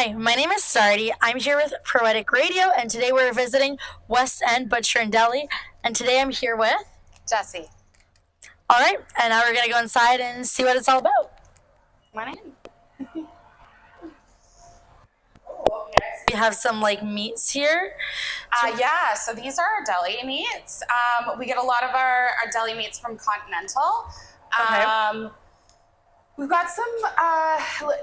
Hi, my name is Stardyy. I'm here with Proetiq Radio, and today we're visiting Westend Butcher and Deli. And today I'm here with Jesse. All right, and now we're gonna go inside and see what it's all about. My name. We have some meats here. Yeah, so these are our deli meats. We get a lot of our deli meats from Continental. Okay. We've got some.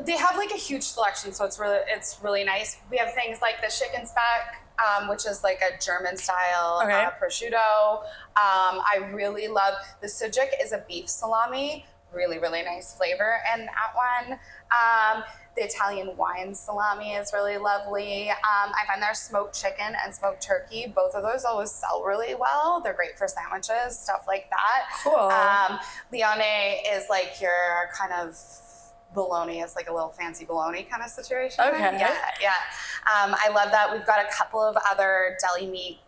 They have a huge selection, so it's really nice. We have things like the chicken speck, which is like a German style prosciutto. I really love the sujuk is a beef salami. Really, really nice flavor in that one. The Italian wine salami is really lovely. I find their smoked chicken and smoked turkey, both of those always sell really well. They're great for sandwiches, stuff like that. Cool. Lione is like your kind of bologna. It's like a little fancy bologna kind of situation. Okay. Yeah. I love that. We've got a couple of other deli meat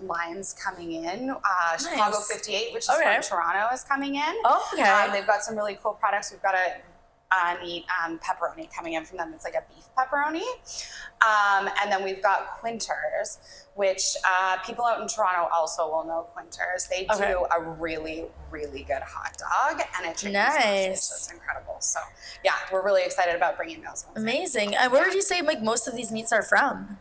lines coming in. Nice. Chicago 58, which is from Toronto, is coming in. Oh, okay. They've got some really cool products. We've got a neat pepperoni coming in from them. It's like a beef pepperoni. And then we've got Quinters, which people out in Toronto also will know Quinters. They do a really, really good hot dog and a chicken sausage. It's incredible. So yeah, we're really excited about bringing those ones. Amazing. And where would you say most of these meats are from?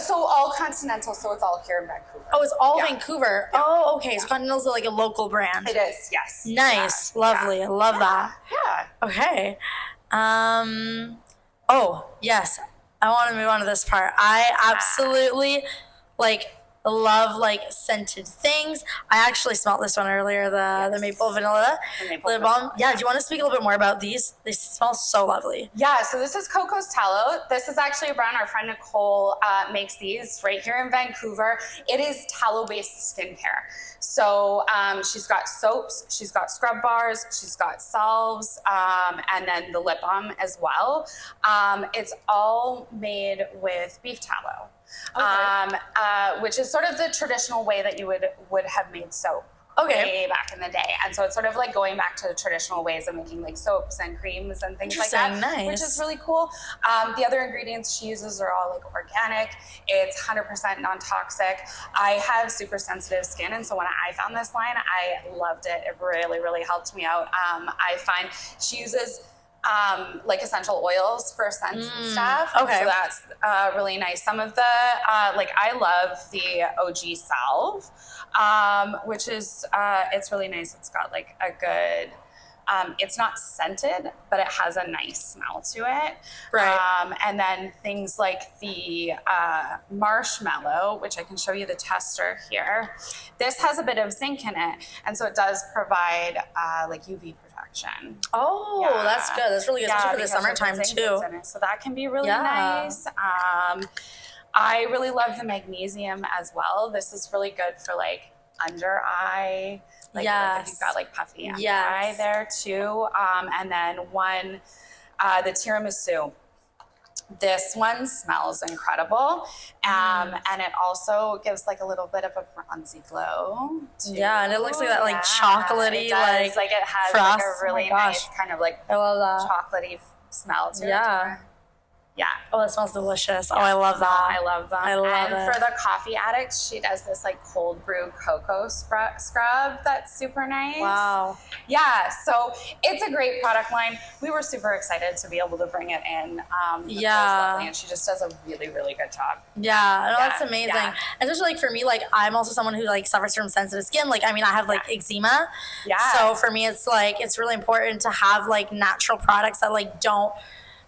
So all Continental, so it's all here in Vancouver. Oh, it's all Vancouver. Yeah. Oh, okay. So Continental's like a local brand. It is, yes. Nice. Lovely. I love that. Yeah. Okay. Oh, yes. I want to move on to this part. I absolutely love scented things. I actually smelled this one earlier, the maple vanilla lip balm. Yeah, do you want to speak a little bit more about these? They smell so lovely. Yeah, so this is Coco's Tallow. This is actually a brand our friend Nicole makes these right here in Vancouver. It is tallow-based skincare. So she's got soaps, she's got scrub bars, she's got salves, and then the lip balm as well. It's all made with beef tallow. Which is sort of the traditional way that you would have made soap way back in the day. And so it's sort of like going back to the traditional ways of making soaps and creams and things like that, nice. Which is really cool. The other ingredients she uses are all organic. It's 100% non-toxic. I have super sensitive skin, and so when I found this line, I loved it. It really, really helped me out. I find she uses essential oils for scents and stuff. Okay. So that's really nice. Some of the, I love the OG salve, which is, it's really nice. It's got a good, it's not scented, but it has a nice smell to it. Right. And then things like the marshmallow, which I can show you the tester here. This has a bit of zinc in it, and so it does provide UV protection. Oh, yeah. That's good. That's really good, especially for the summertime too. So that can be really nice. I really love the magnesium as well. This is really good for under eye. If you've got puffy under eye there too. And then the tiramisu. This one smells incredible, and it also gives a little bit of a bronzy glow too. Yeah, and it looks like that chocolatey, it has frost. A really nice kind of I love that chocolatey smell to it. Yeah. Oh, it smells delicious. Yeah. Oh, I love that. I love them. I love it. For the coffee addicts, she does this cold brew cocoa scrub that's super nice. Wow. Yeah, so it's a great product line. We were super excited to be able to bring it in. Lovely, and she just does a really, really good job. Yeah, that's amazing. Yeah. Especially for me, I'm also someone who suffers from sensitive skin. I have eczema. Yeah. So for me, it's it's really important to have natural products that don't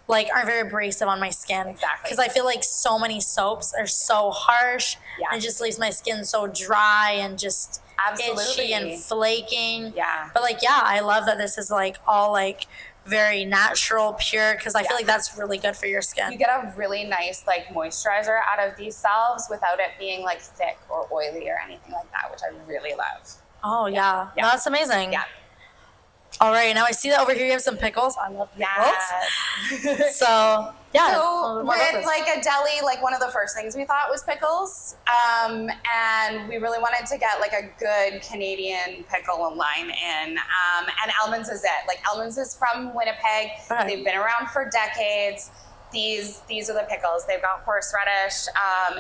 aren't very abrasive on my skin. Exactly. Because I feel so many soaps are so harsh. Yeah. And it just leaves my skin so dry and just itchy and flaking. Yeah. But I love that this is all very natural, pure, because I feel that's really good for your skin. You get a really nice moisturizer out of these salves without it being thick or oily or anything like that, which I really love. Oh yeah. No, that's amazing. Yeah. All right, now I see that over here you have some pickles. I love pickles. Yes. So with a deli, one of the first things we thought was pickles, and we really wanted to get a good Canadian pickle line in, and Elman's is it. Elman's is from Winnipeg. They've been around for decades. these are the pickles. They've got horseradish.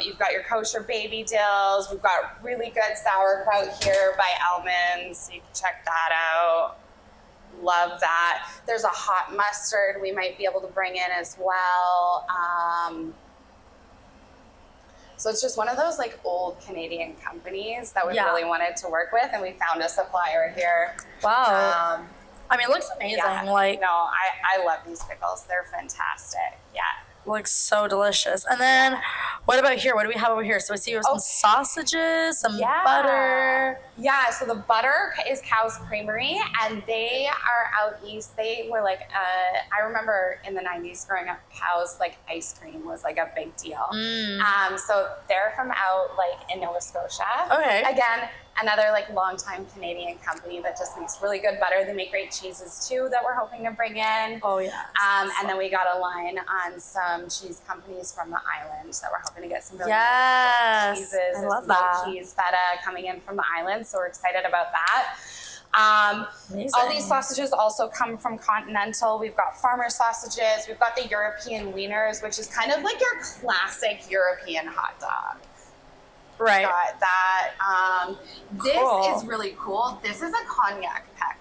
You've got your kosher baby dills. We've got really good sauerkraut here by Almonds. You can check that out. Love that. There's a hot mustard we might be able to bring in as well. So it's just one of those like old Canadian companies that we really wanted to work with, and we found a supplier here. Wow. I mean, it looks amazing. Yeah. Like, no, I love these pickles. They're fantastic. Yeah. Looks so delicious. And then what about here? What do we have over here? So I see you have some sausages, some butter. Yeah, so the butter is Cow's Creamery, and they are out east. They were like, I remember in the 90s growing up, Cow's like ice cream was like a big deal. So they're from out like in Nova Scotia. Okay. Again, another like longtime Canadian company that just makes really good butter. They make great cheeses too that we're hoping to bring in. Oh yeah. And then we got a line on some cheese companies from the island that we're hoping to get some really yes. cheeses. I love There's that. cheese feta coming in from the island, so we're excited about that. All these sausages also come from Continental. We've got farmer sausages. We've got the European wieners, which is kind of like your classic European hot dog. Right. Got that. This Cool. is really cool. This is a cognac pate,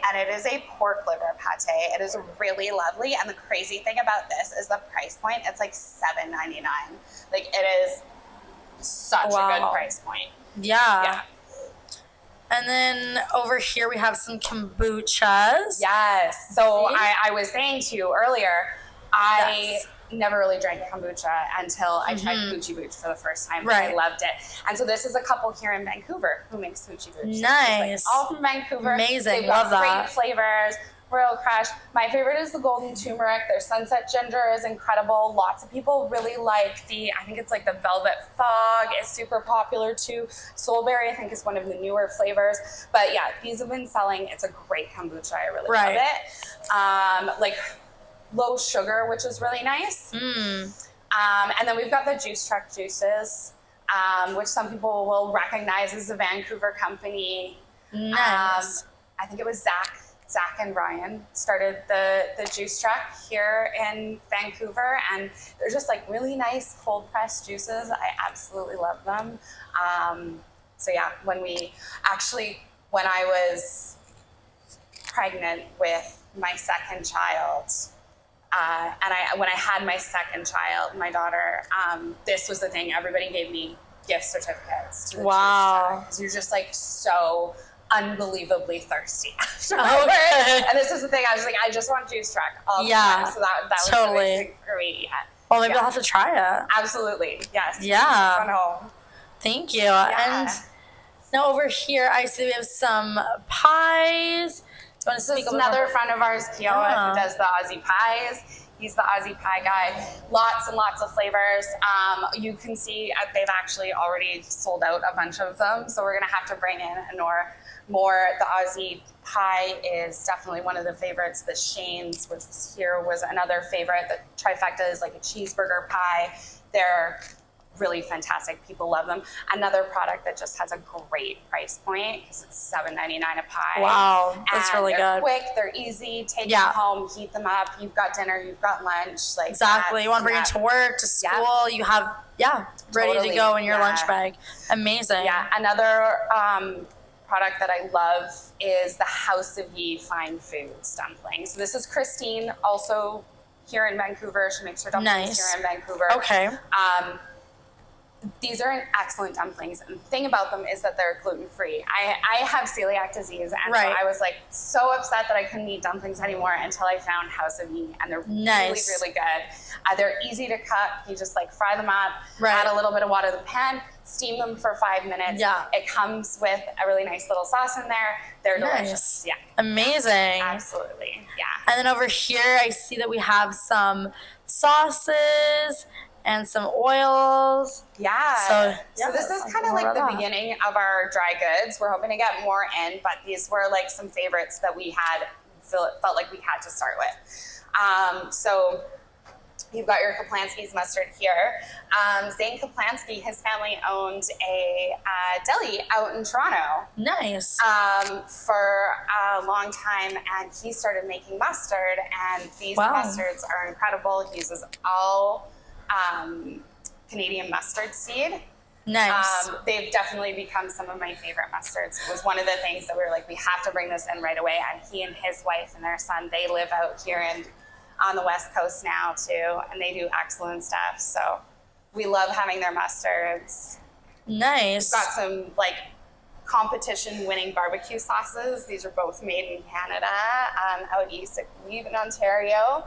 and it is a pork liver pate. It is really lovely, and the crazy thing about this is the price point. It's like $7.99. Like, it is such a good price point. Yeah. And then over here we have some kombuchas. Yes. So I was saying to you earlier, I never really drank kombucha until I tried Poochie Booch for the first time. Right. I loved it. And so this is a couple here in Vancouver who makes Poochie Booch. Nice. Like all from Vancouver. Amazing. They've got Love that. great flavors. Royal Crush. My favorite is the golden turmeric. Their sunset ginger is incredible. Lots of people really like I think it's like the velvet fog is super popular too. Soulberry, I think, is one of the newer flavors. But yeah, these have been selling. It's a great kombucha. I really love it. Like low sugar, which is really nice. And then we've got the Juice Truck juices, which some people will recognize as a Vancouver company. Nice. I think it was Zach and Ryan started the Juice Truck here in Vancouver, and they're just like really nice cold pressed juices. I absolutely love them. So yeah, when I was pregnant with my second child, when I had my second child, my daughter, this was the thing. Everybody gave me gift certificates to the Juice Truck, because you're just like so unbelievably thirsty afterwards. And this is the thing. I was like, I just want Juice Truck all the time. So that was the big thing for me. Well, maybe I'll have to try it. Absolutely. Yes. Yeah. Run home. Thank you. And now over here, I see we have some pies. This is another friend of ours, Kiowa, who does the Aussie pies. He's the Aussie pie guy. Lots and lots of flavors. You can see they've actually already sold out a bunch of them, so we're going to have to bring in more. The Aussie pie is definitely one of the favorites. The Shane's, which was here, was another favorite. The trifecta is like a cheeseburger pie. They're really fantastic. People love them. Another product that just has a great price point because it's $7.99 a pie. Wow, that's really good. They're quick, they're easy. Take them home, heat them up. You've got dinner, you've got lunch. Like exactly. You want to bring it to work, to school. You have ready to go in your lunch bag. Amazing. Yeah. Another product that I love is the House of Yi Fine Foods dumplings. So this is Christine, also here in Vancouver. She makes her dumplings here in Vancouver. Okay. These are excellent dumplings, and the thing about them is that they're gluten-free. I have celiac disease, and so I was like so upset that I couldn't eat dumplings anymore until I found House of Yi, and they're really, really good. They're easy to cook. You just like fry them up, add a little bit of water to the pan, steam them for 5 minutes. It comes with a really nice little sauce in there. They're delicious. Yeah. Amazing. Absolutely. Yeah. And then over here, I see that we have some sauces and some oils. So this is kind of like the beginning of our dry goods. We're hoping to get more in, but these were like some favorites that we had felt like we had to start with. So you've got your Kaplansky's mustard here. Zane Kaplansky, his family owned a deli out in Toronto. Nice. For a long time, and he started making mustard, and these mustards are incredible. He uses all Canadian mustard seed. Nice. They've definitely become some of my favorite mustards. It was one of the things that we were like, we have to bring this in right away. And he and his wife and their son, they live out here and on the West Coast now too, and they do excellent stuff. So we love having their mustards. Nice. We've got some like competition winning barbecue sauces. These are both made in Canada, out east. I believe in Ontario.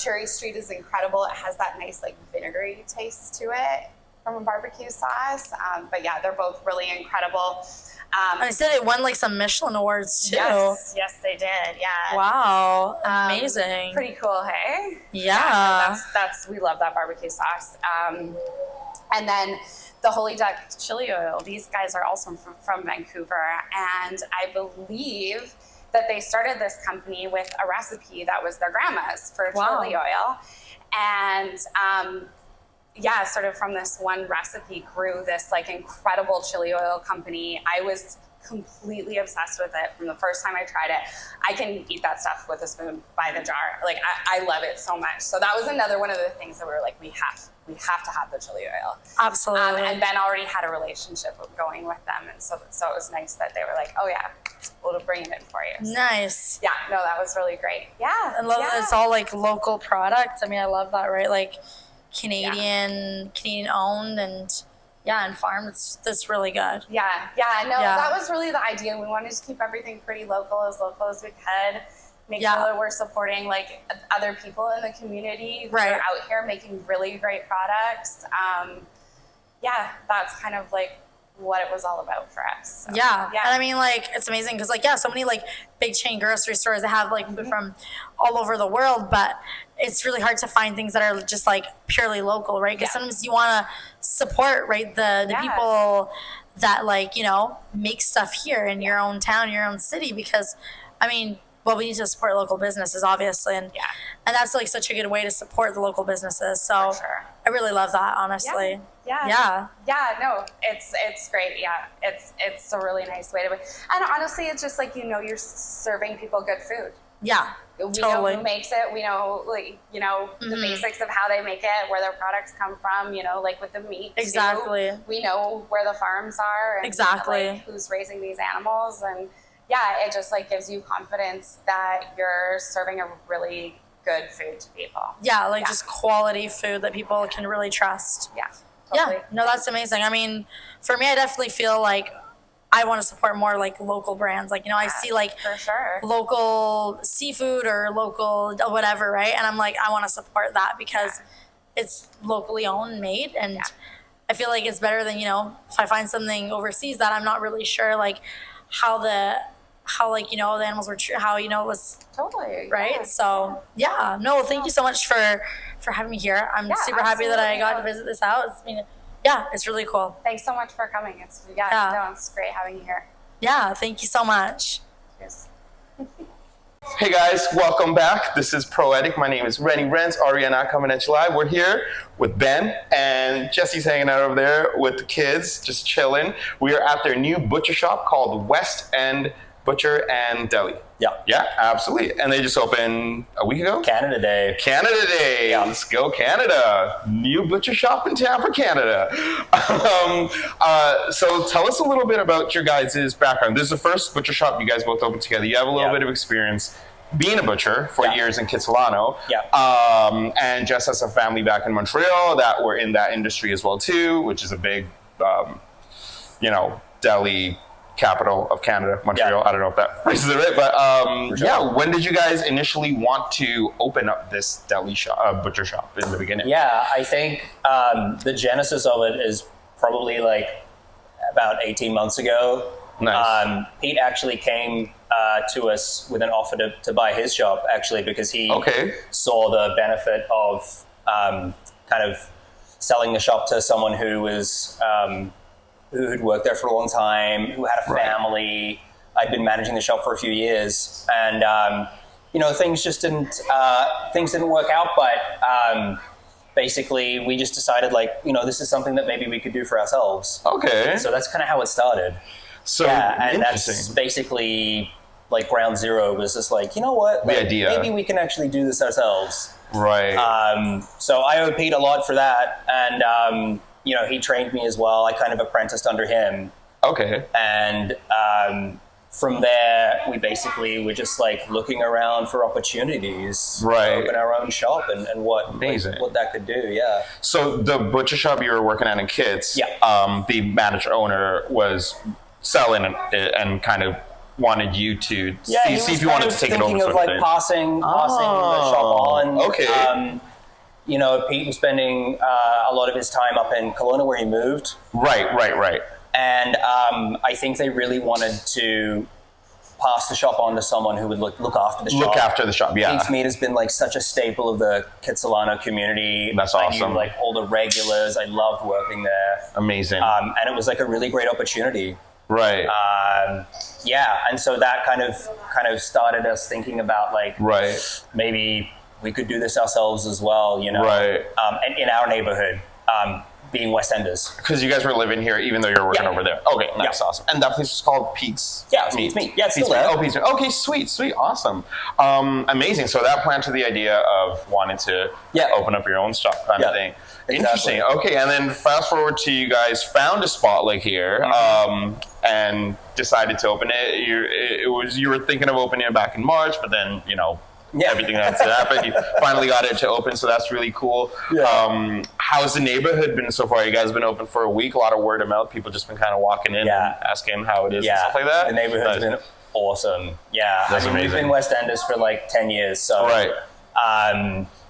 Cherry Street is incredible. It has that nice like vinegary taste to it from a barbecue sauce. But yeah, they're both really incredible. I said it won like some Michelin awards too. Yes, they did. Yeah. Wow, amazing. Pretty cool, hey? Yeah. That's we love that barbecue sauce. And then the Holy Duck chili oil. These guys are also from Vancouver, and I believe that they started this company with a recipe that was their grandma's for chili oil, and yeah, sort of from this one recipe grew this like incredible chili oil company. I was completely obsessed with it from the first time I tried it. I can eat that stuff with a spoon by the jar. Like I love it so much. So that was another one of the things that we were like, we have to have the chili oil. Absolutely. And Ben already had a relationship going with them, and so it was nice that they were like, oh yeah, we'll bring it in for you. So, nice. yeah, no, that was really great. Yeah. I love that it's all like local products. I mean, I love that, right? Like Canadian owned and farmed. That's really good. That was really the idea. We wanted to keep everything pretty local as we could. Make sure that we're supporting like other people in the community who are out here making really great products. That's kind of like what it was all about for us. So, and I mean, like, it's amazing because like so many like big chain grocery stores that have like food from all over the world, but it's really hard to find things that are just like purely local, right? Because sometimes you want to support the people that like make stuff here in your own town, your own city, because I mean, well, we need to support local businesses, obviously, and that's like such a good way to support the local businesses. So I really love that, honestly. No, it's great. Yeah, it's a really nice way to, and honestly, it's just like you're serving people good food. Yeah, we know who makes it. We know the basics of how they make it, where their products come from. Like with the meat. Exactly. Too, we know where the farms are. And, like, who's raising these animals, and it just like gives you confidence that you're serving a really good food to people. Just quality food that people can really trust. Totally. No, that's amazing. I mean, for me, I definitely feel like I want to support more like local brands. Like, I see like for sure local seafood or local whatever, right? And I'm like, I want to support that because it's locally owned and made. And I feel like it's better than, if I find something overseas that I'm not really sure like how the animals were how it was totally right. So no, thank you so much for having me here. I'm super happy that I got to visit this house. I mean, it's really cool. Thanks so much for coming. It's it's great having you here. Thank you so much. Cheers. Hey guys, welcome back. This is Proetiq. My name is Reni, Renz, Ariana coming at you live. We're here with Ben, and Jesse's hanging out over there with the kids, just chilling. We are at their new butcher shop called Westend Butcher and Deli. Yeah, absolutely. And they just opened a week ago? Canada Day. Yeah. Let's go Canada. New butcher shop in town for Canada. So tell us a little bit about your guys' background. This is the first butcher shop you guys both opened together. You have a little bit of experience being a butcher for years in Kitsilano. And Jess has a family back in Montreal that were in that industry as well too, which is a big, deli capital of Canada, Montreal. I don't know if that is it, but when did you guys initially want to open up this deli shop, butcher shop in the beginning? I think the genesis of it is probably like about 18 months ago. Nice. Pete actually came to us with an offer to buy his shop, actually, because he saw the benefit of kind of selling the shop to someone who was who had worked there for a long time, who had a family. I'd been managing the shop for a few years, and things just didn't work out. But basically, we just decided, this is something that maybe we could do for ourselves. Okay. So that's kind of how it started. So and that's basically like ground zero was just like, you know what? Like, the idea. Maybe we can actually do this ourselves. Right. So I owed Pete a lot for that. And, you know, he trained me as well. I kind of apprenticed under him. Okay. And from there, we basically were just like looking around for opportunities to open our own shop and what what that could do. Yeah. So the butcher shop you were working at in Kits, the manager owner was selling and kind of wanted you to see if you wanted to take it over. Thinking of like passing the shop on. Okay. You know, Pete was spending a lot of his time up in Kelowna where he moved. Right. And I think they really wanted to pass the shop on to someone who would look after the shop. Look after the shop, yeah. Pete's Meat has been like such a staple of the Kitsilano community. That's awesome. I knew like all the regulars. I loved working there. Amazing. And it was like a really great opportunity. Right. And so that kind of started us thinking about like maybe we could do this ourselves as well, you know. Right. And in our neighborhood. Being Westenders. Because you guys were living here even though you were working over there. Okay, nice, awesome. And that place is called Pete's Meat. Yeah, it's still there. Oh, Pete's Meat. Okay, sweet, awesome. Amazing. So that planted the idea of wanting to open up your own shop kind of thing. Interesting. Okay, and then fast forward to you guys found a spot like here and decided to open it. You were thinking of opening it back in March, but then, you know, everything that's happened. You finally got it to open, so that's really cool. How's the neighborhood been so far? You guys been open for a week, a lot of word of mouth, people just been kind of walking in and asking how it is and stuff like that. The neighborhood's been awesome. That's amazing. We've been Westenders for like 10 years, so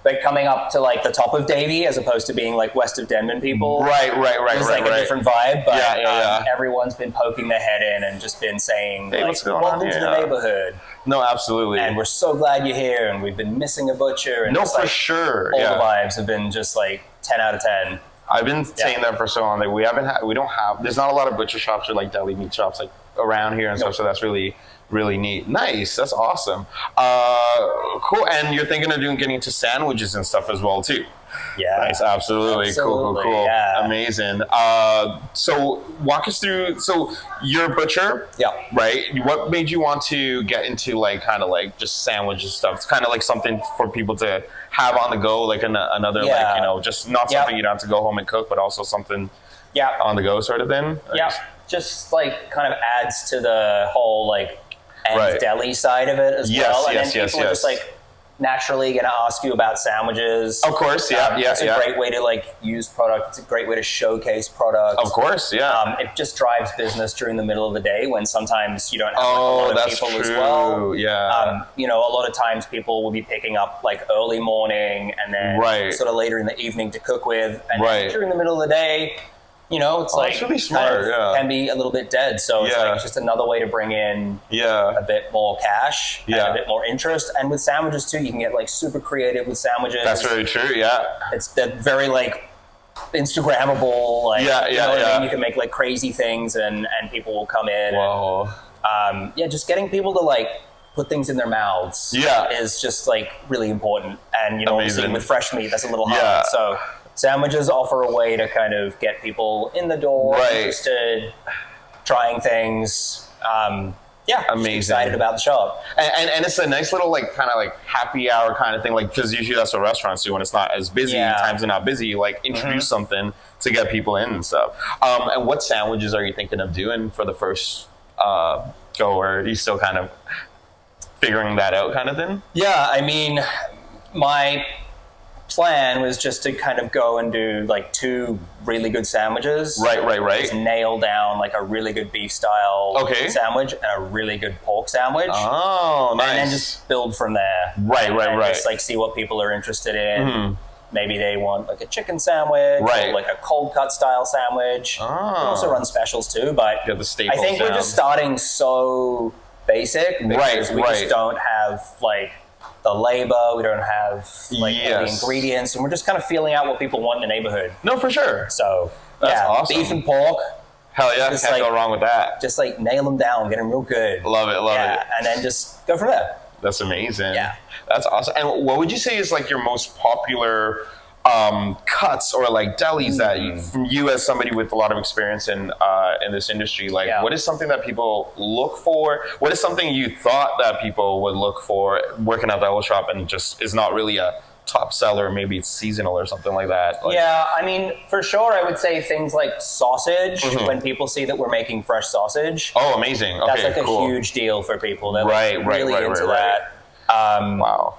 but coming up to like the top of Davie as opposed to being like west of Denman people. It's like a different vibe, but everyone's been poking their head in and just been saying, hey, like, welcome to the neighborhood. No, absolutely. And we're so glad you're here, and we've been missing a butcher. And for sure. All the vibes have been just like 10 out of 10. I've been saying that for so long that there's not a lot of butcher shops or like deli meat shops like around here and stuff, so that's really neat. Nice. That's awesome. Cool. And you're thinking of getting into sandwiches and stuff as well too. Yeah. Nice. Absolutely. Cool. Yeah. Amazing. So walk us through, so you're a butcher. Yeah. Right? What made you want to get into like kind of like just sandwiches stuff? It's kind of like something for people to have on the go, like another like, you know, just not something you don't have to go home and cook, but also something on the go sort of thing. Yeah. Just like kind of adds to the whole like deli side of it as well. And then people are just like naturally going to ask you about sandwiches. Of course, It's a great way to like use product. It's a great way to showcase product. Of course, it just drives business during the middle of the day when sometimes you don't have like, a lot of people as well. Yeah. You know, a lot of times people will be picking up like early morning and then sort of later in the evening to cook with. And then during the middle of the day, you know, it's like really smart, can be a little bit dead. So it's like just another way to bring in a bit more cash and a bit more interest. And with sandwiches too, you can get like super creative with sandwiches. That's very true. Yeah. It's that very like Instagrammable. Like, you know what I mean? You can make like crazy things and people will come in. Whoa. And, just getting people to like put things in their mouths is just like really important. And, you know, obviously with fresh meat, that's a little hard. So sandwiches offer a way to kind of get people in the door, interested, trying things. Amazing. Excited about the shop. And it's a nice little like kind of like happy hour kind of thing, like because usually that's what restaurants do when it's not as busy. Times are not busy. You like introduce something to get people in and stuff. And what sandwiches are you thinking of doing for the first go, or are you still kind of figuring that out kind of thing? Yeah, I mean, my plan was just to kind of go and do like 2 really good sandwiches. Right. Just nail down like a really good beef style sandwich and a really good pork sandwich. Oh, nice. And then just build from there. Right. Just like see what people are interested in. Maybe they want like a chicken sandwich or like a cold cut style sandwich. We also run specials too, but the staples I think we're just starting so basic because we just don't have like the labor, we don't have like the ingredients, and we're just kind of feeling out what people want in the neighborhood. No, for sure. So that's awesome. Beef and pork. Hell yeah, can't go wrong with that. Just like nail them down, get them real good. Love it. And then just go from there. That's amazing. Yeah. That's awesome. And what would you say is like your most popular cuts or like delis that you as somebody with a lot of experience in this industry, like what is something that people look for? What is something you thought that people would look for working at the whole shop and just is not really a top seller? Maybe it's seasonal or something like that. Like, yeah, I mean, for sure, I would say things like sausage. When people see that we're making fresh sausage, oh, amazing! Okay, that's like cool. a huge deal for people. They're right, like really into that. Wow.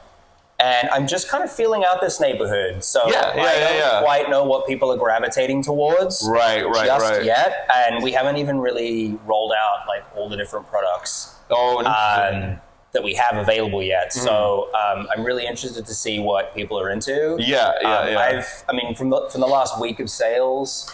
And I'm just kind of feeling out this neighborhood, so I don't quite know what people are gravitating towards just yet, and we haven't even really rolled out like all the different products that we have available yet. So I'm really interested to see what people are into. I mean, from the last week of sales,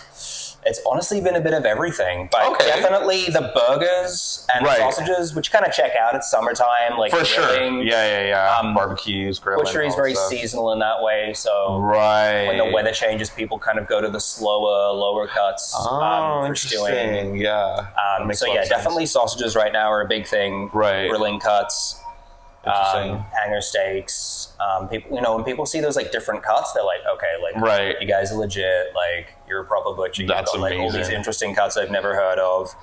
it's honestly been a bit of everything, but definitely the burgers and sausages, which kind of check out. It's summertime, like for grilling. sure. Barbecues, grilling. Butchery is very seasonal in that way. So when the weather changes, people kind of go to the slower, lower cuts for stewing. So definitely sausages right now are a big thing. Grilling cuts. Hanger steaks. People, when people see those like different cuts, they're like, okay, like you guys are legit. Like you're a proper butcher. You've got like all these interesting cuts I've never heard of.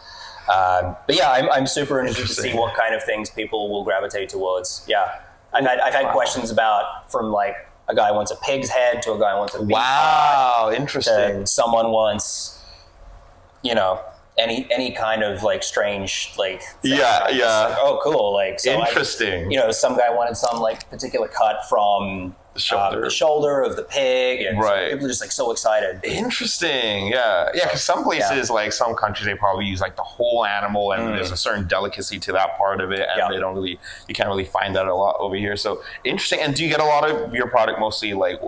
But yeah, I'm super interested to see what kind of things people will gravitate towards. Yeah, I've had questions about from like a guy wants a pig's head to a guy wants a beef head, interesting. to someone wants, any kind of like strange like thing. Like, oh cool, like so interesting. Some guy wanted some like particular cut from the shoulder of the pig, and people are just like so excited. Interesting. Because some places like some countries they probably use like the whole animal, and there's a certain delicacy to that part of it, and you can't really find that a lot over here. So interesting. And do you get a lot of your product mostly like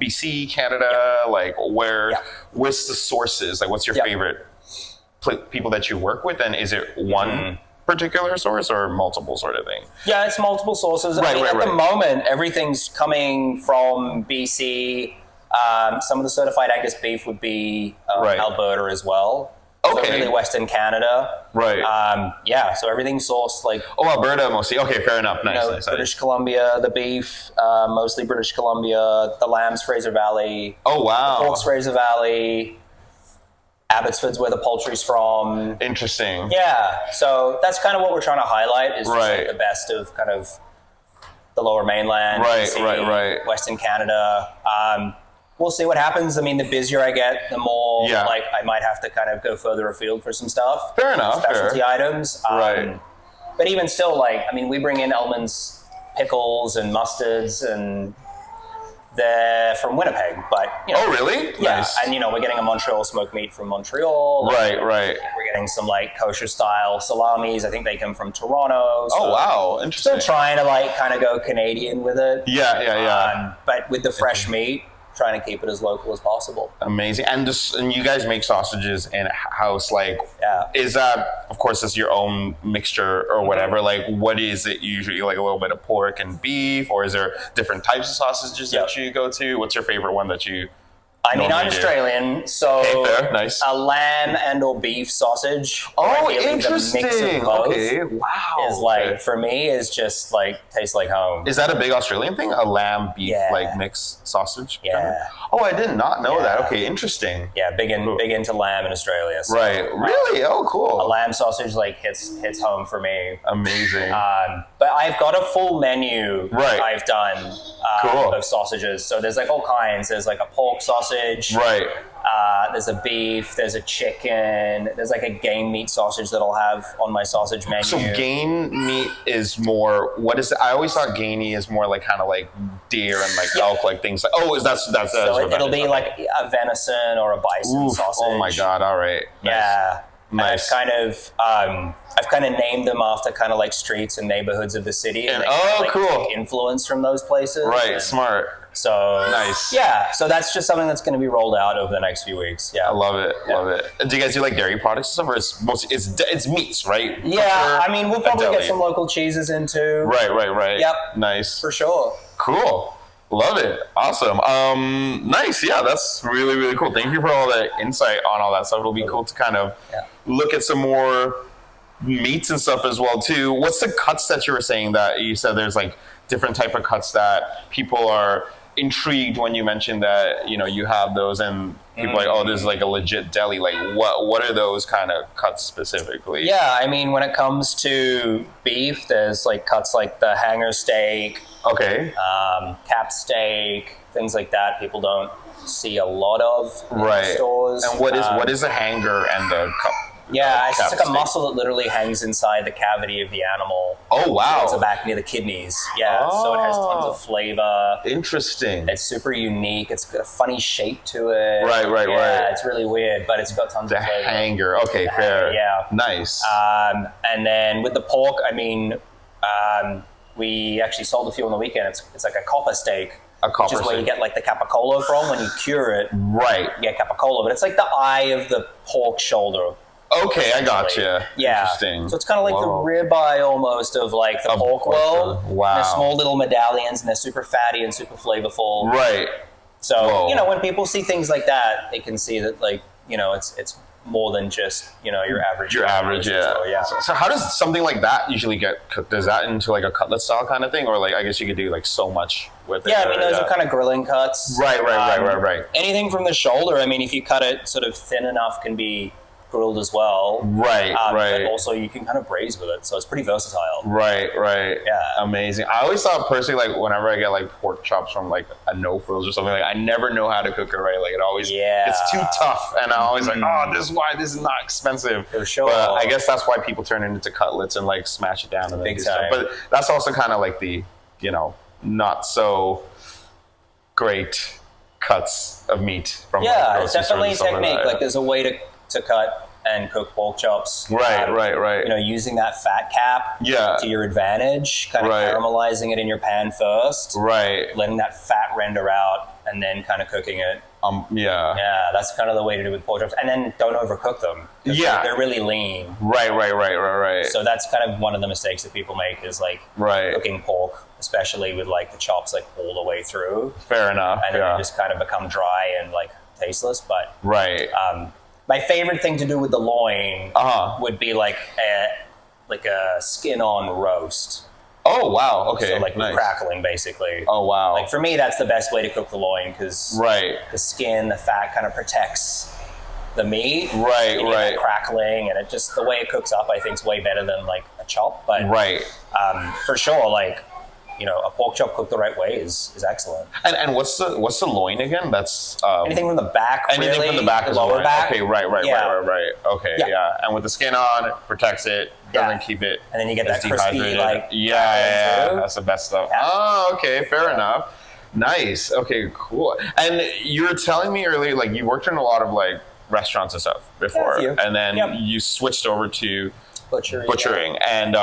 BC, Canada? Like where's the sources? Like what's your favorite people that you work with, and is it one particular source or multiple sort of thing? Yeah, it's multiple sources. At the moment, everything's coming from BC. Some of the certified Angus beef would be Alberta as well. So really Western Canada. So everything's sourced like... Oh, Alberta mostly. Okay, fair enough. Nice. British Columbia, the beef, mostly British Columbia. The lambs, Fraser Valley. Oh, wow. The pork's Fraser Valley. Abbotsford's where the poultry's from. Interesting. Yeah, so that's kind of what we're trying to highlight is just like the best of kind of the Lower Mainland, BC, Western Canada. We'll see what happens. I mean, the busier I get, the more like I might have to kind of go further afield for some stuff. Fair enough. Specialty items. But even still, like, I mean, we bring in Elman's pickles and mustards, and they're from Winnipeg, but oh really? Yeah, nice. And we're getting a Montreal smoked meat from Montreal. Right. We're getting some like kosher style salamis. I think they come from Toronto. So oh wow, interesting. Still trying to like kind of go Canadian with it. Yeah. But with the fresh meat, trying to keep it as local as possible. Amazing. And you guys make sausages in house, like is that, of course, it's your own mixture or whatever, like what is it usually, like a little bit of pork and beef, or is there different types of sausages that you go to? What's your favorite one that you I'm Australian, so fair. Nice. A lamb and or beef sausage. Oh, interesting. The mix of both wow. Is like, for me, is just like, tastes like home. Is that a big Australian thing? A lamb beef like mix sausage? Yeah. Oh, I did not know that. Okay, interesting. Yeah, big into lamb in Australia. So, really? Oh, cool. A lamb sausage like hits home for me. Amazing. But I've got a full menu I've done of sausages. So there's like all kinds. There's like a pork sausage. There's a beef, there's a chicken, there's like a game meat sausage that I'll have on my sausage menu. So game meat is more, what is it? I always thought gamey is more like kind of like deer and like elk, like things like, so it'll be like a venison or a bison sausage. Oh my God, all right. Nice. Yeah. Nice. I've kind of named them after kind of like streets and neighborhoods of the city. And cool. Influence from those places. Right, smart. So nice. Yeah, so that's just something that's going to be rolled out over the next few weeks. Yeah, I love it. Love it. Do you guys do like dairy products and stuff, or it's mostly it's meats, right? Yeah, I mean we'll probably get some local cheeses in too. Right. Yep. Nice. For sure. Cool. Love it. Awesome. Nice. Yeah, that's really, really cool. Thank you for all the insight on all that stuff. It'll be cool to kind of look at some more meats and stuff as well too. What's the cuts that you were saying that you said there's like different type of cuts that people are intrigued when you mentioned that, you know, you have those and people are like, oh, this is like a legit deli. Like, what are those kind of cuts specifically? Yeah, I mean, when it comes to beef, there's like cuts like the hanger steak, Okay. Cap steak, things like that. People don't see a lot of in Right. stores. And what is a hanger and the cup? Yeah, it's cap just like a steak? muscle that literally hangs inside the cavity of the animal. Oh, wow. It's back near the kidneys. Yeah, so it has tons of flavor. Interesting. It's super unique. It's got a funny shape to it. Right, Yeah, it's really weird, but it's got tons The of flavor. hanger. Okay, fair. Yeah. Nice. And then with the pork, I mean, we actually sold a few on the weekend. It's like a copper steak. A copper which is where you steak. get like the capicola from. When you cure it, Right. you get capicola. But it's like the eye of the pork shoulder. Okay, I gotcha. Yeah. Interesting. So it's kind of like Whoa. the ribeye almost of like the Of pork pork, roll. wow. And they're small little medallions and they're super fatty and super flavorful. Right. So, Whoa. you know, when people see things like that, they can see that, like, you know, it's more than just, you know, your average. Your average, yeah. So, yeah. So how does something like that usually get cooked? Is that into like a cutlet style kind of thing? Or like, I guess you could do like so much with it. Yeah, I mean, or, those are kind of grilling cuts. Right. Anything from the shoulder, I mean, if you cut it sort of thin enough, can be grilled as well. Right. But also, you can kind of braise with it, so it's pretty versatile. Right. Yeah. Amazing. I always thought personally, like whenever I get like pork chops from like a no frills or something, like I never know how to cook it right. Like it always, it's too tough, and I'm always like, oh, this is why this is not expensive. For sure. But I guess that's why people turn it into cutlets and like smash it down and then Big do stuff. time. But that's also kind of like the, you know, not so great cuts of meat from Yeah, like, it's grocery stores definitely and a stuff technique. that. Like, there's a way to cut and cook pork chops. Right. You know, using that fat cap to your advantage, kind of caramelizing it in your pan first. Right. Letting that fat render out and then kind of cooking it. Yeah, that's kind of the way to do with pork chops. And then don't overcook them. Yeah. They're really lean. Right. So that's kind of one of the mistakes that people make is like cooking pork, especially with like the chops like all the way through. Fair enough. And then they just kind of become dry and like tasteless. But right. My favorite thing to do with the loin would be like a skin-on roast. Oh wow! Okay, So like nice. crackling, basically. Oh wow! Like for me, that's the best way to cook the loin because the skin, the fat, kind of protects the meat. Right. That crackling, and it just the way it cooks up, I think, is way better than like a chop. But for sure, like, you know, a pork chop cooked the right way is excellent. And what's the loin again? That's anything from the back. Anything really, from the back, the lower back. Okay, right. Okay, yeah. And with the skin on, it protects it, doesn't keep it. And then you get as that crispy, dehydrated. like That's the best stuff. Yeah. Oh, okay, fair enough. Nice. Okay, cool. And you were telling me earlier, like you worked in a lot of like restaurants and stuff before, and then you switched over to butchering, and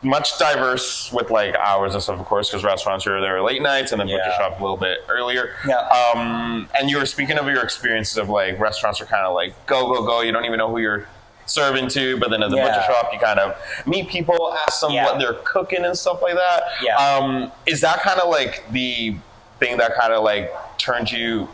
much diverse with like hours and stuff, of course, because restaurants are there late nights and then butcher shop a little bit earlier. And you were speaking of your experiences of like restaurants are kind of like go. You don't even know who you're serving to, but then at the butcher shop you kind of meet people, ask them what they're cooking and stuff like that. Is that kind of like the thing that kind of like turned you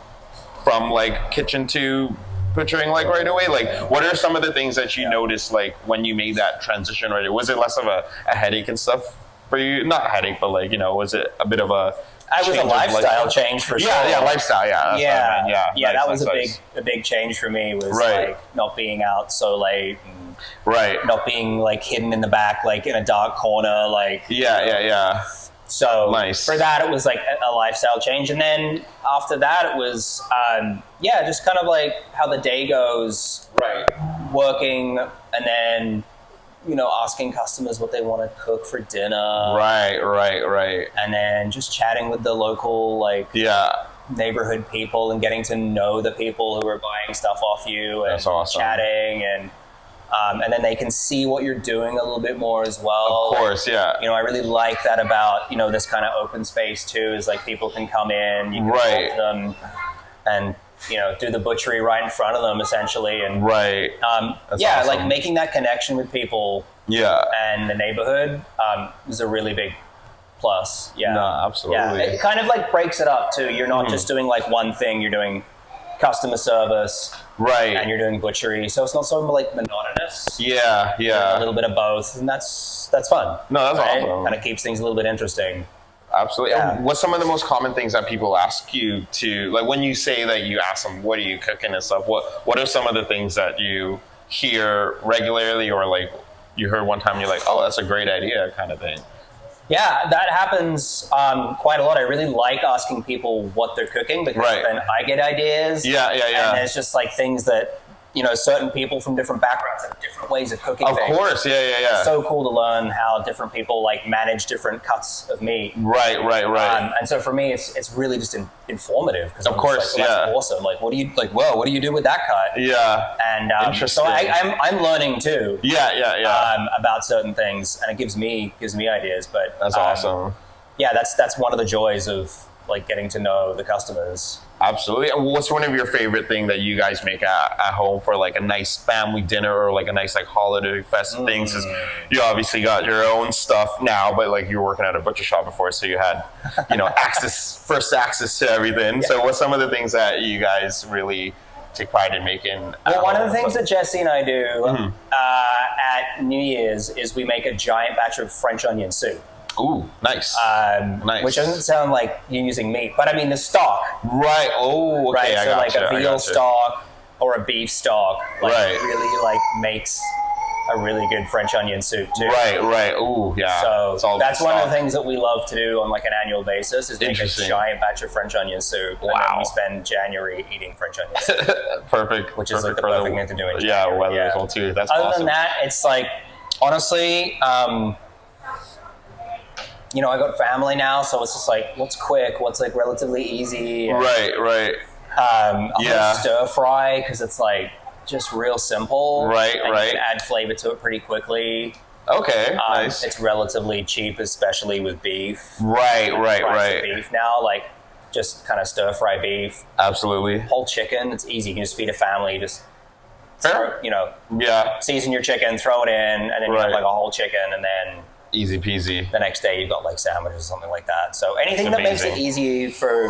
from like kitchen to butchering like right away? Like what are some of the things that you noticed like when you made that transition right away? Was it less of a headache and stuff for you? Not a headache, but like, you know, was it a bit of a It was a lifestyle change for sure. Lifestyle, That was nice. a big change for me was like not being out so late and not being like hidden in the back like in a dark corner like So for that, it was like a lifestyle change. And then after that, it was, just kind of like how the day goes, working and then, you know, asking customers what they want to cook for dinner. Right. And then just chatting with the local, like, neighborhood people and getting to know the people who are buying stuff off you and chatting and then they can see what you're doing a little bit more as well. Of course, You know, I really like that about, you know, this kind of open space too, is like people can come in, you can talk to them and, you know, do the butchery right in front of them essentially. And awesome. like making that connection with people and the neighborhood is a really big plus. No, absolutely. Yeah, it kind of like breaks it up too. You're not just doing like one thing, you're doing customer service, and you're doing butchery, so it's not so like monotonous. A little bit of both, and that's fun. No, that's awesome. Kind of keeps things a little bit interesting. Absolutely. Yeah. And what's some of the most common things that people ask you to, like when you say that you ask them, what are you cooking and stuff, what are some of the things that you hear regularly, or like you heard one time and you're like, oh, that's a great idea kind of thing? Yeah, that happens quite a lot. I really like asking people what they're cooking, because then I get ideas. Yeah. And there's just like things that, certain people from different backgrounds have different ways of cooking things. Of course, yeah. It's so cool to learn how different people like manage different cuts of meat. Right. And so for me, it's really just informative. Of course, like, well, that's awesome. Like, what do you do with that cut? Yeah. And interesting. so I'm learning too. Yeah. About certain things, and it gives me ideas. But that's awesome. Yeah, that's one of the joys of like getting to know the customers. Absolutely. What's one of your favorite thing that you guys make at home for like a nice family dinner, or like a nice like holiday festive things? You obviously got your own stuff now, but like you were working at a butcher shop before, so you had first access to everything. Yeah. So what's some of the things that you guys really take pride in making? Well, one of the things that Jesse and I do at New Year's is we make a giant batch of French onion soup. Ooh, nice. Nice. Which doesn't sound like you're using meat, but I mean the stock. Right. Oh, okay. Right. So like a veal stock or a beef stock, really like makes a really good French onion soup too. Right. Ooh, yeah. So that's one of the things that we love to do on like an annual basis, is make a giant batch of French onion soup. Wow. And then we spend January eating French onion soup. Perfect. Which is like the perfect thing to do in January. Yeah, weather as well too. That's awesome. Other than that, it's like, honestly, I got family now, so it's just like, what's quick, what's like relatively easy. Right. I'll stir fry, because it's like just real simple. Right. You can add flavor to it pretty quickly. Okay, nice. It's relatively cheap, especially with beef. Right. Beef now, like just kind of stir fry beef. Absolutely. Whole chicken, it's easy. You can just feed a family. Just season your chicken, throw it in, and then you have like a whole chicken, and then easy peasy. The next day you've got like sandwiches or something like that. So anything that makes it easy for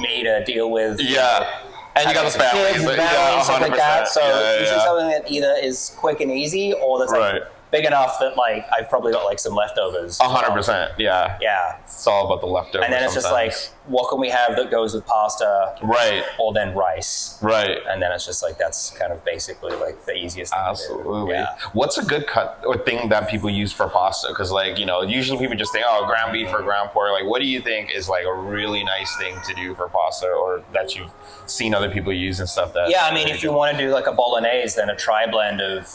me to deal with. Yeah. And you got the families, stuff like that. So usually something that either is quick and easy, or that's like big enough that like I've probably got like some leftovers. 100%. Yeah. Yeah. It's all about the leftovers. And then it's just like, what can we have that goes with pasta? Right. Or then rice. Right. And then it's just like, that's kind of basically like the easiest thing Absolutely. to do. Yeah. What's a good cut or thing that people use for pasta? Because like, usually people just think, oh, ground beef or ground pork. Like, what do you think is like a really nice thing to do for pasta, or that you've seen other people use and stuff? That I mean, if you want to do like a bolognese, then a tri-blend of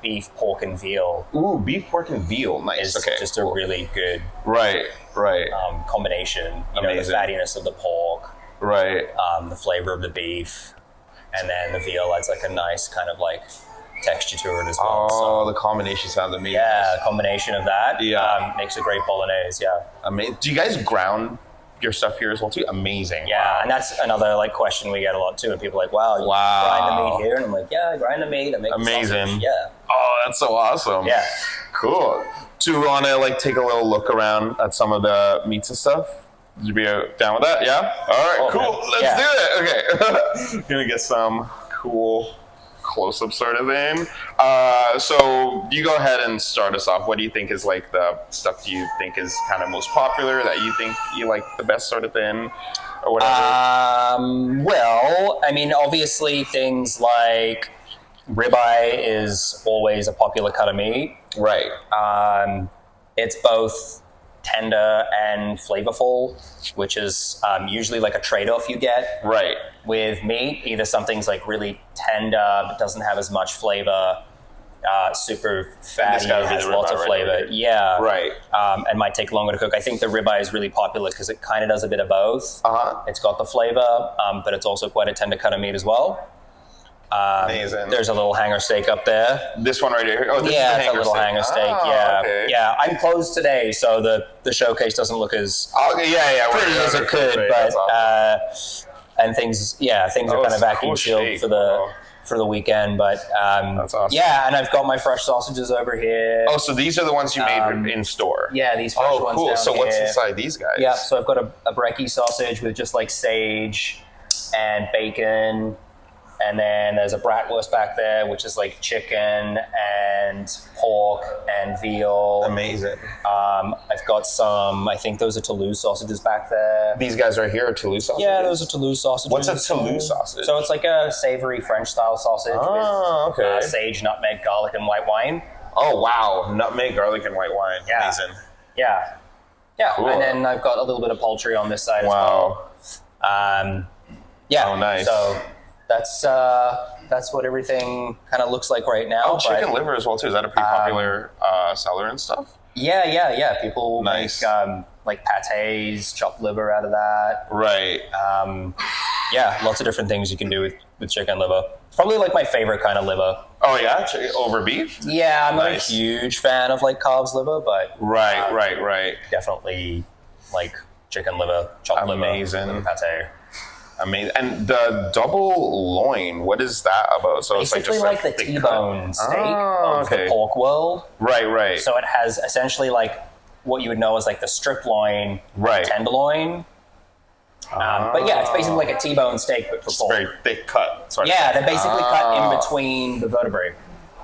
beef, pork, and veal. Ooh, beef, pork, and veal. Nice. Is just a really good combination. The fattiness of the pork. Right. The flavor of the beef. And then the veal adds like a nice kind of like texture to it as well. Oh, the combination sounds amazing. Yeah, a combination of that makes a great bolognese, Amazing. Do you guys ground your stuff here as well too? Amazing. Yeah, and that's another like question we get a lot too. And people are like, wow, you grind the meat here? And I'm like, yeah, I grind the meat. I make amazing. Yeah. Oh, that's so awesome. Yeah. Cool. Do you want to like take a little look around at some of the meats and stuff? Would you be down with that? Yeah? All right, cool. Let's do it. Okay. Gonna get some cool close-up sort of thing. So you go ahead and start us off. What do you think is like the stuff you think is kind of most popular, that you think you like the best sort of thing, or whatever? Well, I mean, obviously things like ribeye is always a popular cut of meat. Right. It's both tender and flavorful, which is usually like a trade-off you get with meat. Either something's like really tender but doesn't have as much flavor, super fatty, has lots of flavor. Yeah. Right. And might take longer to cook. I think the ribeye is really popular because it kind of does a bit of both. It's got the flavor, but it's also quite a tender cut of meat as well. Amazing. There's a little hanger steak up there. This one right here? Oh, this is it's a little hanger steak. Okay. Yeah. I'm closed today, so the showcase doesn't look as pretty as it could. But awesome. And things are kind of vacuum sealed for the weekend. But that's awesome. Yeah, and I've got my fresh sausages over here. Oh, so these are the ones you made in store? Yeah, these fresh ones. Cool. Down So what's here. inside these guys? Yeah, so I've got a brekkie sausage with just like sage and bacon And then there's a bratwurst back there, which is like chicken and pork and veal. Amazing. I've got some, I think those are Toulouse sausages back there. These guys right here are Toulouse sausages? Yeah, those are Toulouse sausages. What's a Toulouse sausage? So it's like a savory French style sausage with sage, nutmeg, garlic, and white wine. Oh, wow. Nutmeg, garlic, and white wine. Yeah. Amazing. Yeah. Yeah. Cool. And then I've got a little bit of poultry on this side as well. Yeah. Oh, nice. So that's what everything kind of looks like right now. Oh, chicken liver as well, too. Is that a pretty popular seller and stuff? Yeah. People nice. make like pâtés, chopped liver out of that. Right. Yeah, lots of different things you can do with chicken liver. It's probably like my favorite kind of liver. Oh, yeah? Over beef? Yeah, I'm not a huge fan of like calves liver, but... Right. Definitely like chicken liver, chopped liver, pâté. Amazing. And the double loin, what is that about? So basically it's like just like the T-bone steak of the pork world. Right. So it has essentially like what you would know as like the strip loin, tenderloin. But yeah, it's basically like a T-bone steak, but for pork. Very thick cut. They're basically cut in between the vertebrae.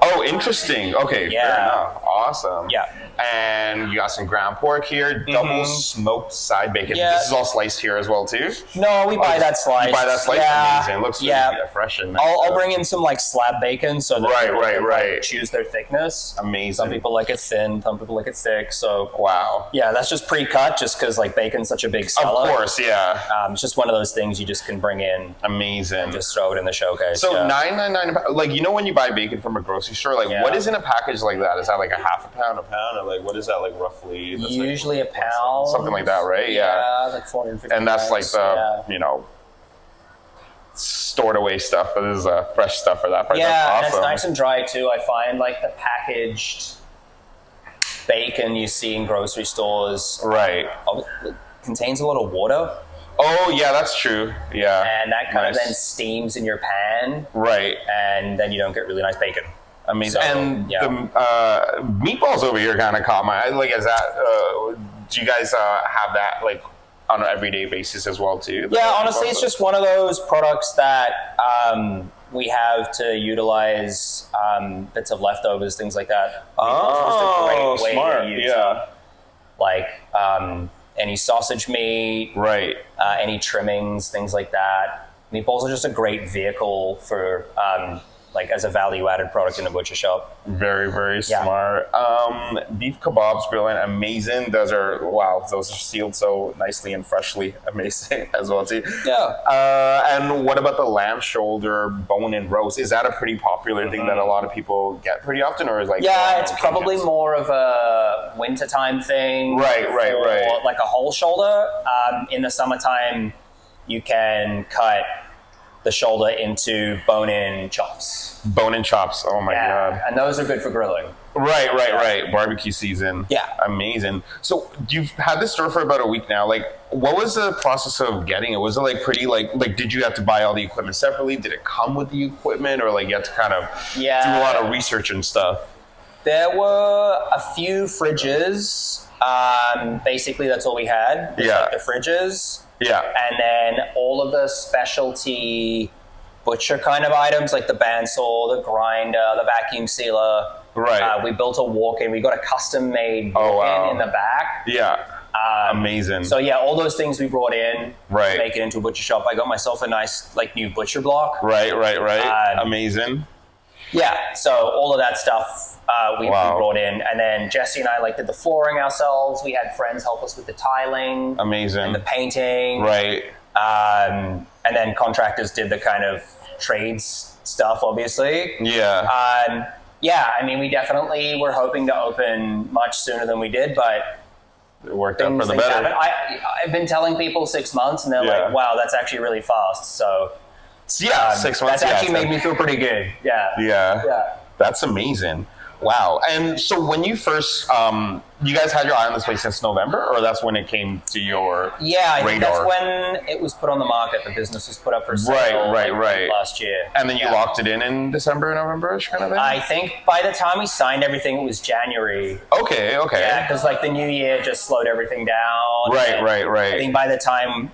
Oh, interesting. Okay, fair enough. Awesome. Yeah. And you got some ground pork here, double smoked side bacon. Yeah. This is all sliced here as well, too? No, we buy that slice. You buy that slice? Yeah. Amazing. It looks really fresh and nice. I'll bring in some like slab bacon so that right. choose their thickness. Amazing. Some people like it thin, some people like it thick. So wow. Yeah, that's just pre-cut just because like bacon's such a big seller. Of course, yeah. It's just one of those things you just can bring in. Amazing. And just throw it in the showcase. So $9.99, like, you know when you buy bacon from a grocery store, like what is in a package like that? Is that like a half a pound, or like what is that like roughly? That's usually like, a pound. Something like that, right? Yeah, like 450 And that's like the, stored away stuff, but this is fresh stuff for that part. Yeah, that's awesome. And it's nice and dry too. I find like the packaged bacon you see in grocery stores contains a lot of water. Oh, yeah, that's true. Yeah. And that kind of then steams in your pan. Right. And then you don't get really nice bacon. Amazing. And the meatballs over here kind of caught my eye. Like, is that, do you guys have that, like, on an everyday basis as well, too? Yeah, honestly, it's just one of those products that we have to utilize bits of leftovers, things like that. Oh, just a great way smart. to use like any sausage meat, any trimmings, things like that. Meatballs are just a great vehicle for like as a value-added product in a butcher shop. Very, very smart. Beef kebabs grilling, amazing. Those are sealed so nicely and freshly. Amazing as well too. Yeah. And what about the lamb shoulder bone and roast? Is that a pretty popular thing that a lot of people get pretty often, or is like? Yeah, it's probably more of a wintertime thing. Right. Like a whole shoulder. In the summertime, you can cut the shoulder into bone-in chops. Bone-in chops. Oh my god! And those are good for grilling. Right. Barbecue season. Yeah. Amazing. So you've had this store for about a week now. Like, what was the process of getting it? Was it like pretty like did you have to buy all the equipment separately? Did it come with the equipment, or like you had to kind of do a lot of research and stuff? There were a few fridges. Basically, that's all we had. Like the fridges. Yeah. And then all of the specialty butcher kind of items, like the bandsaw, the grinder, the vacuum sealer. Right. We built a walk-in. We got a custom-made walk-in in the back. Yeah. Amazing. So yeah, all those things we brought in to Right. make it into a butcher shop. I got myself a nice like new butcher block. Right. Amazing. Yeah, so all of that stuff we brought in. And then Jesse and I did the flooring ourselves. We had friends help us with the tiling. Amazing. And the painting. Right. And then contractors did the kind of trades stuff, obviously. Yeah. Yeah, I mean, we definitely were hoping to open much sooner than we did, but it worked out for the better. I've been telling people 6 months, and they're like, wow, that's actually really fast. So 6 months. That's actually made me feel pretty good. Yeah. That's amazing. Wow. And so when you first you guys had your eye on this place since November, or that's when it came to your I think radar? that's when it was put on the market. The business was put up for sale right. last year. And then you locked it in December, November-ish kind of thing? I think by the time we signed everything, it was January. Okay. Yeah, because like the new year just slowed everything down. Right. I think by the time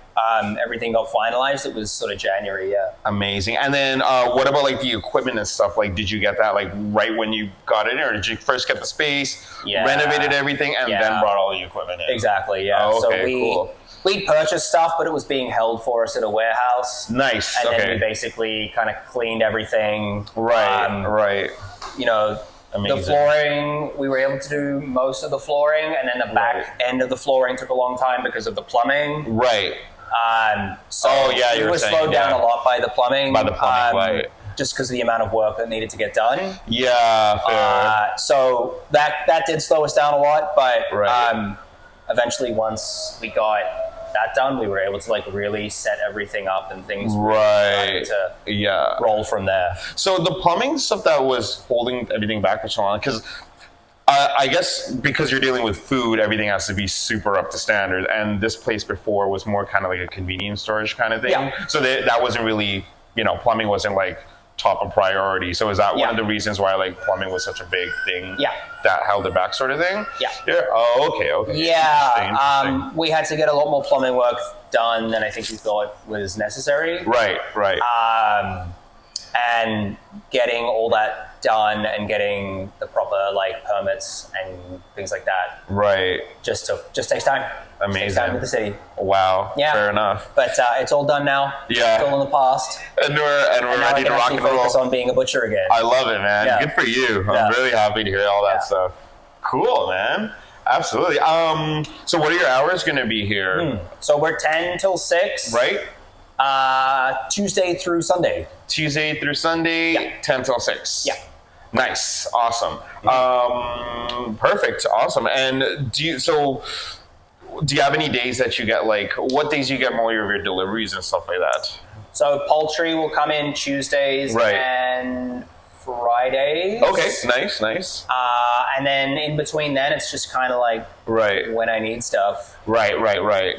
everything got finalized, it was sort of January, Amazing. And then what about like the equipment and stuff? Like, did you get that like right when you got in, or did you first get the space, renovated everything, and then brought all the equipment in? Exactly, yeah. Oh, okay, so we purchased stuff, but it was being held for us at a warehouse. Nice. And then we basically kind of cleaned everything. Right. You know, amazing. The flooring, we were able to do most of the flooring, and then the back end of the flooring took a long time because of the plumbing. Right. So you we were were slowed down a lot by the plumbing. Right. Just because of the amount of work that needed to get done. Yeah, fair. So that did slow us down a lot, but eventually once we got that done, we were able to like really set everything up and things started to roll from there. So the plumbing stuff that was holding everything back for so long, because I guess because you're dealing with food, everything has to be super up to standard. And this place before was more kind of like a convenience storage kind of thing. Yeah. So that wasn't really, plumbing wasn't like top of priority. So is that one of the reasons why like plumbing was such a big thing that held it back sort of thing? Yeah. Oh, okay. Yeah. We had to get a lot more plumbing work done than I think we thought was necessary. Right. And getting all that done and getting the proper like permits and things like that. Right. Just takes time. Amazing. Takes time with the city. Wow. Yeah. Fair enough. But it's all done now. Yeah. It's all in the past. And we're ready to rock and roll. Focus on being a butcher again. I love it, man. Yeah. Good for you. I'm really happy to hear all that stuff. Cool, man. Absolutely. So what are your hours going to be here? So we're 10 till 6. Right. Tuesday through Sunday. Tuesday through Sunday, 10 till 6. Yeah. Nice. Awesome. Perfect. Awesome. And do you have any days that you get, like, what days do you get more of your deliveries and stuff like that? So poultry will come in Tuesdays and Fridays. Okay. Nice. And then in between then, it's just kind of like when I need stuff. Right.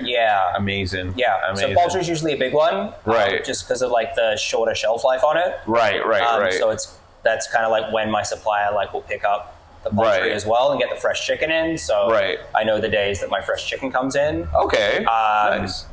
Yeah. Amazing. Yeah. Amazing. So poultry is usually a big one. Just because of like the shorter shelf life on it. Right. So that's kind of like when my supplier will pick up the poultry as well and get the fresh chicken in. So I know the days that my fresh chicken comes in. Okay. Nice.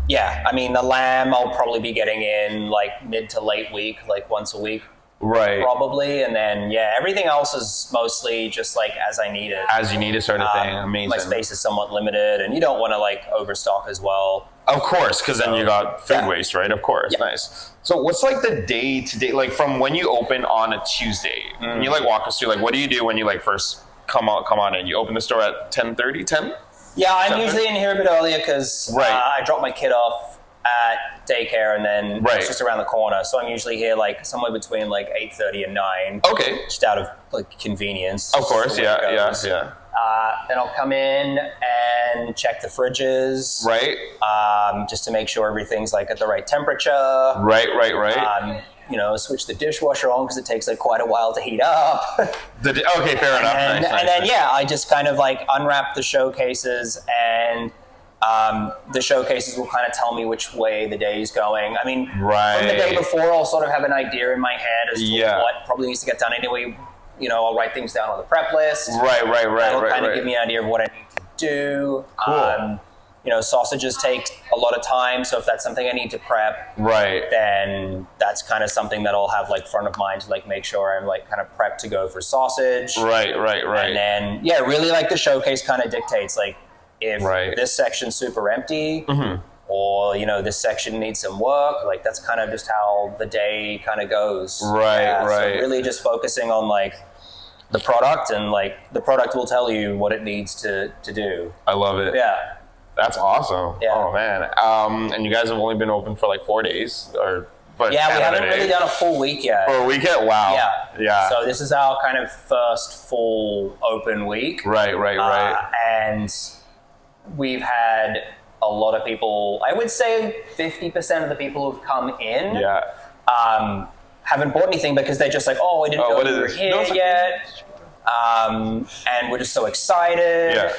Yeah. I mean, the lamb I'll probably be getting in like mid to late week, like once a week. Right. Probably. And then, everything else is mostly just like as I need it. As you need it sort of thing. Amazing. My space is somewhat limited and you don't want to like overstock as well. Of course, because then you got food waste, right? Of course. Yeah. Nice. So what's like the day to day, like from when you open on a Tuesday? Can you like walk us through, like what do you do when you like first come on in? You open the store at 10:30, 10? Yeah, I'm usually in here a bit earlier because I drop my kid off at daycare and then it's just around the corner. So I'm usually here like somewhere between like 8:30 and 9. Okay. Just out of like convenience. Of course, yeah. Then I'll come in and check the fridges. Right. Just to make sure everything's like at the right temperature. Right. Switch the dishwasher on because it takes like quite a while to heat up. Okay, fair enough. And then I just kind of like unwrap the showcases and the showcases will kind of tell me which way the day is going. I mean, from the day before, I'll sort of have an idea in my head as to what probably needs to get done anyway. I'll write things down on the prep list. Right. That'll kind of give me an idea of what I need to do. Cool. Sausages take a lot of time, so if that's something I need to prep, then that's kind of something that I'll have like front of mind to like make sure I'm like kind of prepped to go for sausage. Right. And then really like the showcase kind of dictates like if this section's super empty or this section needs some work, like that's kind of just how the day kind of goes. So really just focusing on like the product and like the product will tell you what it needs to do. I love it. Yeah. That's awesome. Yeah. Oh man. And you guys have only been open for like 4 days but we haven't really done a full week yet. For a week yet? Wow. Yeah. So this is our kind of first full open week. Right. And we've had a lot of people, I would say 50% of the people who've come in haven't bought anything because they're just like, I didn't know we were here yet. And we're just so excited. Yeah.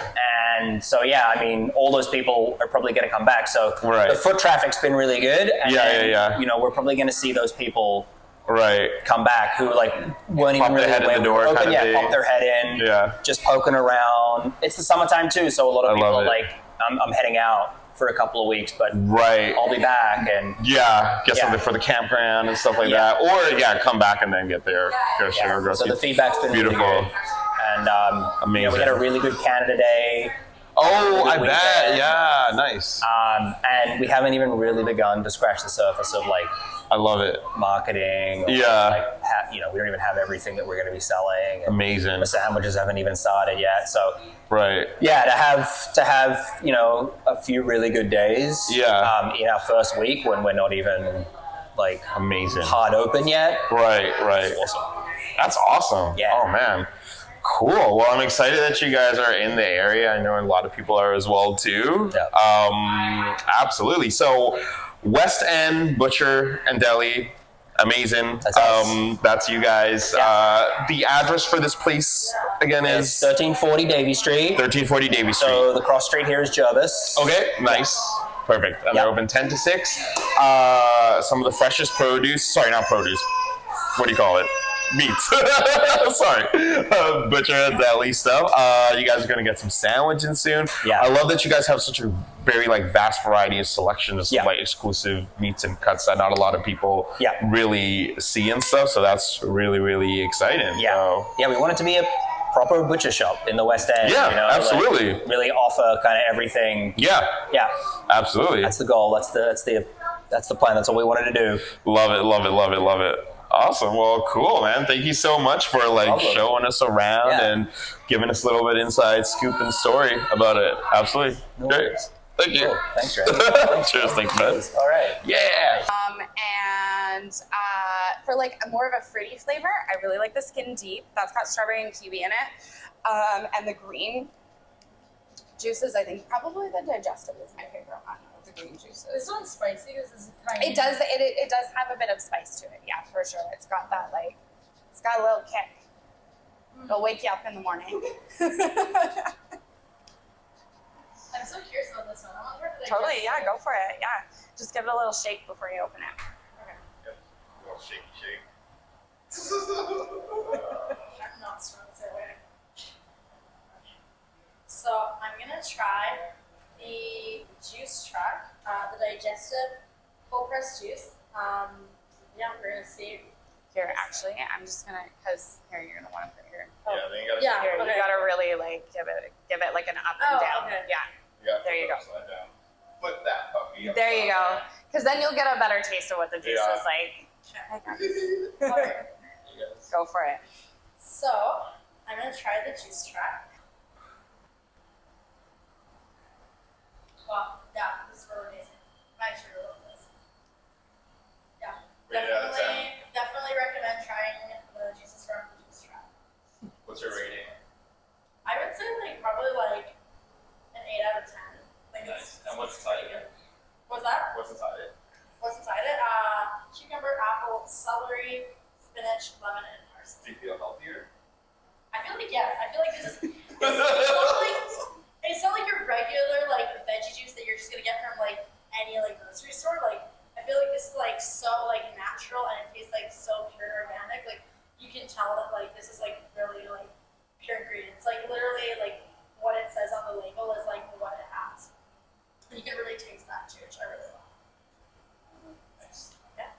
And so, yeah, I mean, all those people are probably going to come back. So Right. the foot traffic's been really good. And Yeah. you know, we're probably going to see those people Right. come back who like weren't even their really head in aware the we door were open. kind of Yeah, thing. pop their head in. Yeah. Just poking around. It's the summertime too, so a lot of people love are it. like, I'm heading out for a couple of weeks, but Right. I'll be back. And Yeah, get Yeah. something for the campground and stuff like Yeah. that. Or, yeah, come back and then get their fair share of so the groceries. feedback's been Beautiful. really good. And Amazing. You know, we had a really good Canada Day. Oh, I Good bet. weekend. Yeah, nice. And we haven't even really begun to scratch the surface of like I love it. marketing. or, Yeah. Like, you know, we don't even have everything that we're going to be selling. And Amazing. the sandwiches haven't even started yet. So Right. yeah, to have you know a few really good days. Yeah. In our first week when we're not even like Amazing. hard open yet. Right. It's awesome. That's awesome. Yeah. Oh, man. Cool. Well, I'm excited that you guys are in the area. I know a lot of people are as well, too. Yeah. Absolutely. So, Westend, Butcher, and Deli. Amazing. That's us. That's you guys. Yeah. The address for this place, again, It's is 1340 Davie Street. 1340 Davie Street. So the cross street here is Jervis. Okay, nice. Perfect. And Yep. they're open 10 to 6. Some of the freshest produce. Sorry, not produce. What do you call it? Meats. Sorry. Butcher and deli stuff. You guys are going to get some sandwiching soon. Yeah. I love that you guys have such a very like vast variety of selections of Yeah. like exclusive meats and cuts that not a lot of people Yeah. really see and stuff. So that's really, really exciting. Yeah. So, Yeah, we want it to be a proper butcher shop in the West End. Yeah, you know, absolutely. Like, really offer kind of everything. yeah, Yeah. absolutely. That's the goal. That's the plan. That's all we wanted to do. Love it, love it, love it, love it. Awesome. Well, cool, man. Thank you so much for like Problem. showing us around Yeah. and giving us a little bit inside scoop and story about it. Absolutely. No Great. worries. Thank you. Cool. Thanks, Reni. Cheers. Thanks, man. All right. Yeah. And for like more of a fruity flavor, I really like the Skin Deep. That's got strawberry and kiwi in it. And the green juices, I think probably the digestive is my favorite one of the green juices. This one's spicy because this is kind It does. It does have a bit of spice to it. Yeah, for sure. It's got that like. It's got a little kick. It'll wake you up in the morning. I'm so curious about this one. I want to Totally. Yeah. Go for it. Yeah. Just give it a little shake before you open it. A little shaky shake. I'm not strong this way. So I'm gonna try the juice truck, the digestive cold pressed juice. Yeah, we're gonna see. Here, actually, I'm just gonna because here you're gonna want to put your. Yeah, then you gotta Yeah. Here, Okay. you gotta really like give it like an up and Oh, down. okay. Yeah. There you go. Upside down. Flip that puppy. There you go. Because then you'll get a better taste of what the juice Yeah. is like. Okay. Go for it. So I'm gonna try the juice truck. Wow, yeah, this is really amazing. I actually love this. Yeah, Rate it out of definitely recommend trying the juices from the juice truck. What's your rating? I would say like probably like an 8 out of 10. Like Nice. it's And what's pretty inside it? good. What's that? What's inside it? What's inside it? Cucumber, apple, celery, spinach, lemon, and parsley. Do you feel healthier? I feel like yes. I feel like this is. It's not like your regular like veggie juice that you're just gonna get from like any like grocery store. Like I feel like this is like so like natural and it tastes like so pure and organic. Like you can tell that like this is like really like pure ingredients. Like literally like what it says on the label is like what it has. And you can really taste that too, which I really love. Nice. Yeah.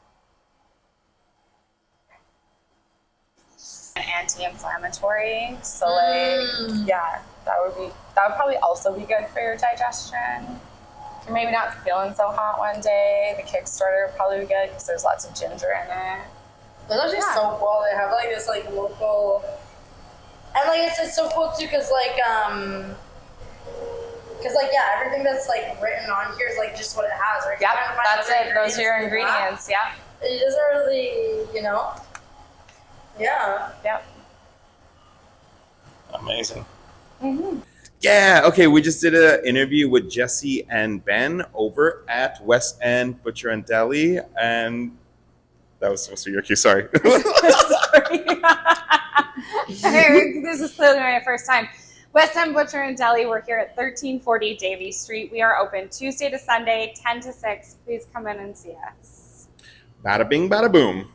An anti-inflammatory, so like yeah, that would probably also be good for your digestion. You're maybe not feeling so hot one day. The Kickstarter would probably be good because there's lots of ginger in it. It's actually Yeah. so cool. They have like this like local, and like it's so cool too because yeah, everything that's like written on here is like just what it has, right? You Yep, can't find that's other it. Those are your than that. ingredients. Yeah, It doesn't really, you know. Yeah. yep. Amazing. Yeah, okay, we just did an interview with Jesse and Ben over at Westend Butcher and Deli, and that was supposed to be your cue, sorry. This this is clearly my first time. Westend Butcher and Deli. We're here at 1340 Davie Street. We are open Tuesday to Sunday, 10 to 6. Please come in and see us. Bada bing, bada boom.